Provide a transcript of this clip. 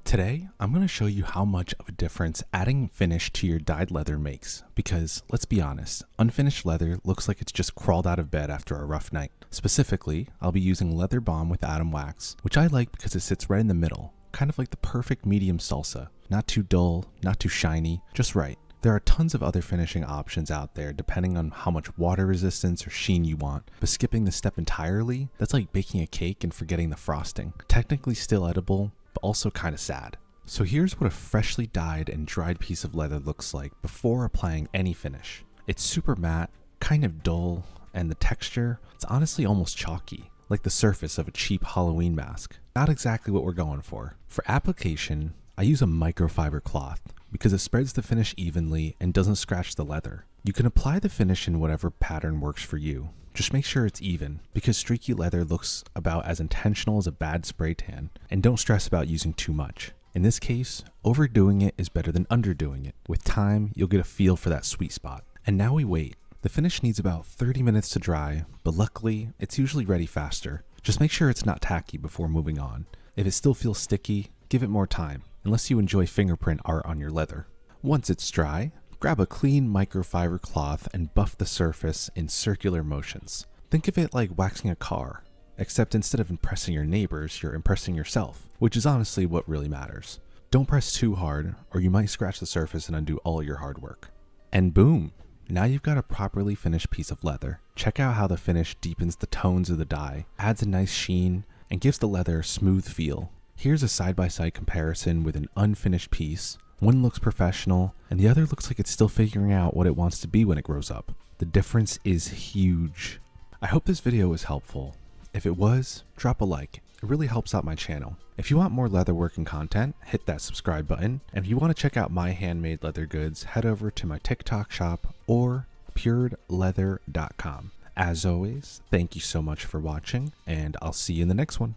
Today, I'm going to show you how much of a difference adding finish to your dyed leather makes, because let's be honest, unfinished leather looks like it's just crawled out of bed after a rough night. Specifically, I'll be using Leather Balm with Atom Wax, which I like because it sits right in the middle, kind of like the perfect medium salsa. Not too dull, not too shiny, just right. There are tons of other finishing options out there depending on how much water resistance or sheen you want, but skipping this step entirely, that's like baking a cake and forgetting the frosting. Technically still edible, but also kind of sad. So here's what a freshly dyed and dried piece of leather looks like before applying any finish. It's super matte, kind of dull, and the texture, it's honestly almost chalky, like the surface of a cheap Halloween mask. Not exactly what we're going for. For application, I use a microfiber cloth because it spreads the finish evenly and doesn't scratch the leather. You can apply the finish in whatever pattern works for you. Just make sure it's even, because streaky leather looks about as intentional as a bad spray tan, and don't stress about using too much. In this case, overdoing it is better than underdoing it. With time, you'll get a feel for that sweet spot. And now we wait. The finish needs about 30 minutes to dry, but luckily, it's usually ready faster. Just make sure it's not tacky before moving on. If it still feels sticky, give it more time, unless you enjoy fingerprint art on your leather. Once it's dry, grab a clean microfiber cloth and buff the surface in circular motions. Think of it like waxing a car, except instead of impressing your neighbors, you're impressing yourself, which is honestly what really matters. Don't press too hard, or you might scratch the surface and undo all your hard work. And boom! Now you've got a properly finished piece of leather. Check out how the finish deepens the tones of the dye, adds a nice sheen, and gives the leather a smooth feel. Here's a side-by-side comparison with an unfinished piece. One looks professional, and the other looks like it's still figuring out what it wants to be when it grows up. The difference is huge. I hope this video was helpful. If it was, drop a like. It really helps out my channel. If you want more leatherworking content, hit that subscribe button. And if you want to check out my handmade leather goods, head over to my TikTok shop or puredleather.com. As always, thank you so much for watching, and I'll see you in the next one.